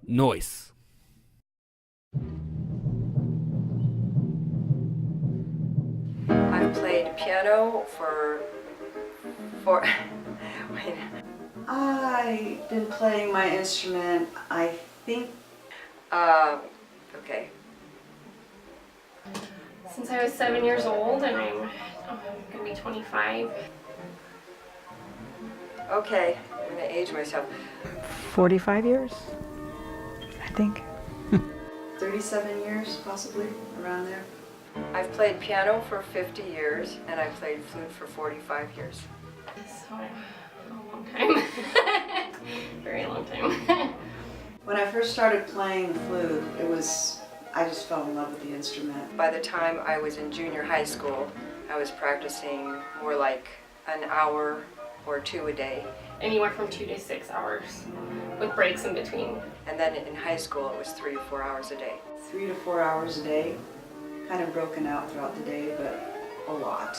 Noise. I've played piano for wait. I've been playing my instrument, I think, okay. Since I was 7 years old, and I'm gonna be 25. Okay, I'm gonna age myself. 45 years, I think. 37 years, possibly, around there. I've played piano for 50 years, and I've played flute for 45 years. So, a long time. Very long time. When I first started playing the flute, I just fell in love with the instrument. By the time I was in junior high school, I was practicing more like an hour or two a day. Anywhere from 2 to 6 hours, with breaks in between. And then in high school, it was 3 to 4 hours a day. 3 to 4 hours a day, kind of broken out throughout the day, but a lot.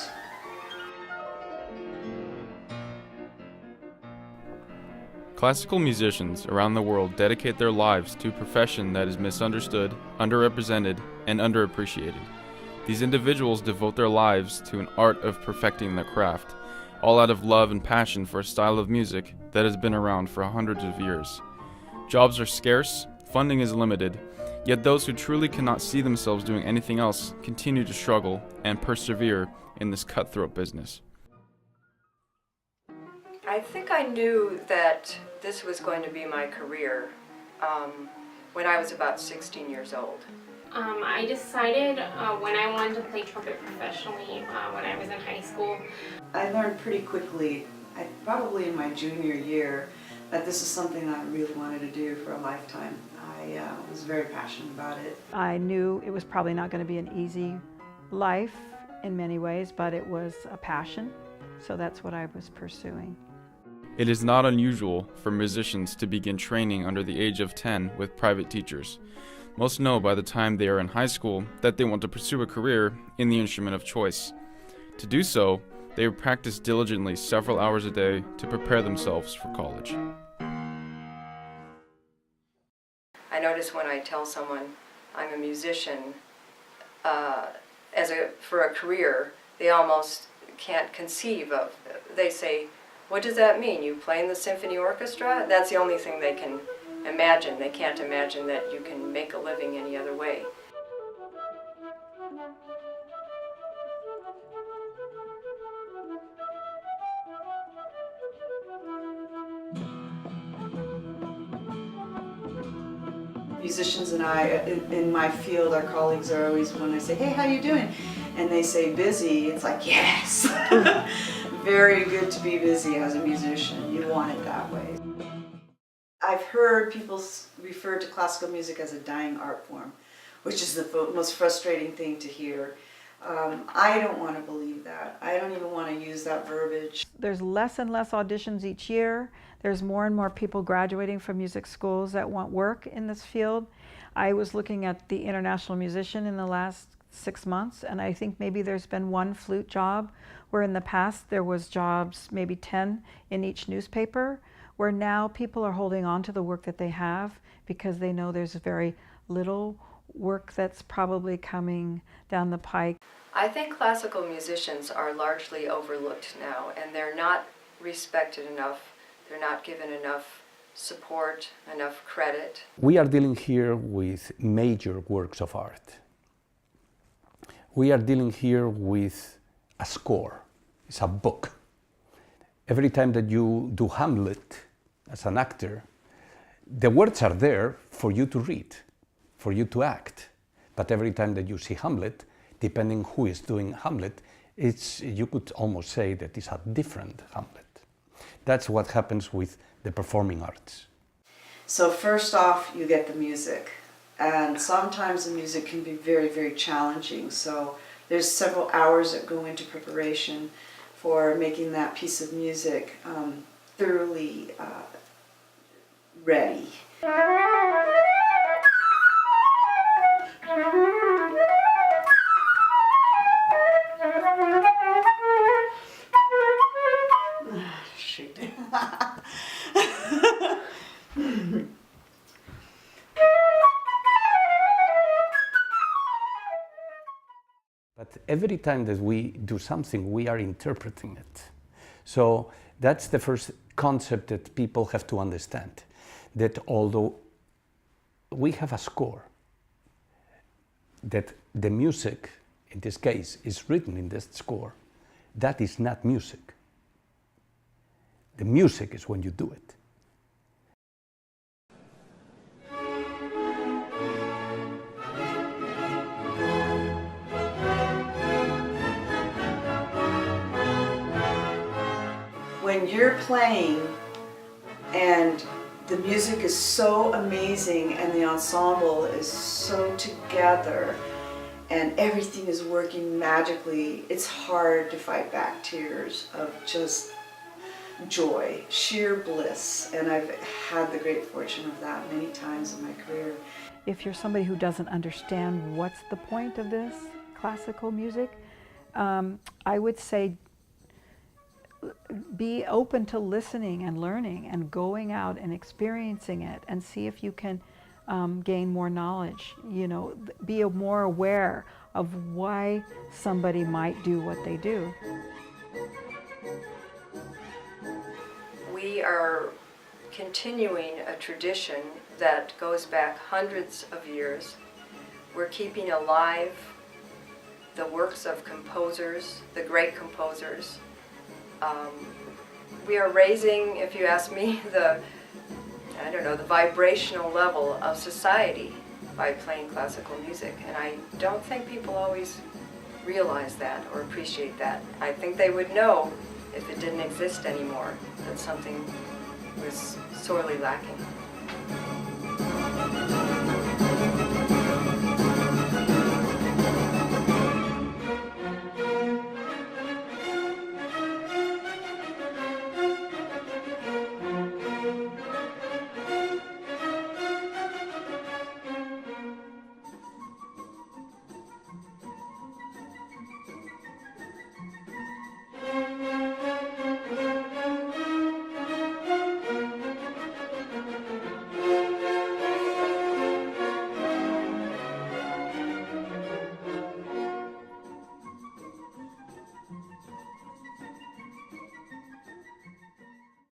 Classical musicians around the world dedicate their lives to a profession that is misunderstood, underrepresented, and underappreciated. These individuals devote their lives to an art of perfecting their craft, all out of love and passion for a style of music that has been around for hundreds of years. Jobs are scarce, funding is limited, yet those who truly cannot see themselves doing anything else continue to struggle and persevere in this cutthroat business. I think I knew that this was going to be my career when I was about 16 years old. I decided when I wanted to play trumpet professionally when I was in high school. I learned pretty quickly, probably in my junior year, that this is something I really wanted to do for a lifetime. I was very passionate about it. I knew it was probably not going to be an easy life in many ways, but it was a passion, so that's what I was pursuing. It is not unusual for musicians to begin training under the age of 10 with private teachers. Most know by the time they are in high school that they want to pursue a career in the instrument of choice. To do so, they practice diligently several hours a day to prepare themselves for college. I notice when I tell someone I'm a musician for a career, they almost can't conceive of. They say, "What does that mean? You play in the symphony orchestra?" That's the only thing they can imagine. They can't imagine that you can make a living any other way. Musicians and I, in my field, our colleagues are always, when I say, "Hey, how you doing?" and they say busy, it's like, yes! Very good to be busy as a musician. You want it that way. I've heard people refer to classical music as a dying art form, which is the most frustrating thing to hear. I don't want to believe that. I don't even want to use that verbiage. There's less and less auditions each year. There's more and more people graduating from music schools that want work in this field. I was looking at the International Musician in the last 6 months, and I think maybe there's been one flute job, where in the past there was jobs, maybe 10 in each newspaper, where now people are holding on to the work that they have because they know there's very little work that's probably coming down the pike. I think classical musicians are largely overlooked now, and they're not respected enough. They're not given enough support, enough credit. We are dealing here with major works of art. We are dealing here with a score. It's a book. Every time that you do Hamlet as an actor, the words are there for you to read, for you to act. But every time that you see Hamlet, depending who is doing Hamlet, you could almost say that it's a different Hamlet. That's what happens with the performing arts. So first off, you get the music. And sometimes the music can be very, very challenging. So there's several hours that go into preparation for making that piece of music thoroughly ready. Shit. But every time that we do something, we are interpreting it. So that's the first concept that people have to understand, that although we have a score, that the music, in this case, is written in this score, that is not music. The music is when you do it. When you're playing and the music is so amazing and the ensemble is so together and everything is working magically, it's hard to fight back tears of just joy, sheer bliss. And I've had the great fortune of that many times in my career. If you're somebody who doesn't understand what's the point of this classical music, I would say be open to listening and learning and going out and experiencing it and see if you can gain more knowledge. You know, be more aware of why somebody might do what they do. We are continuing a tradition that goes back hundreds of years. We're keeping alive the works of composers, the great composers. We are raising, if you ask me, the vibrational level of society by playing classical music. And I don't think people always realize that or appreciate that. I think they would know if it didn't exist anymore, that something was sorely lacking.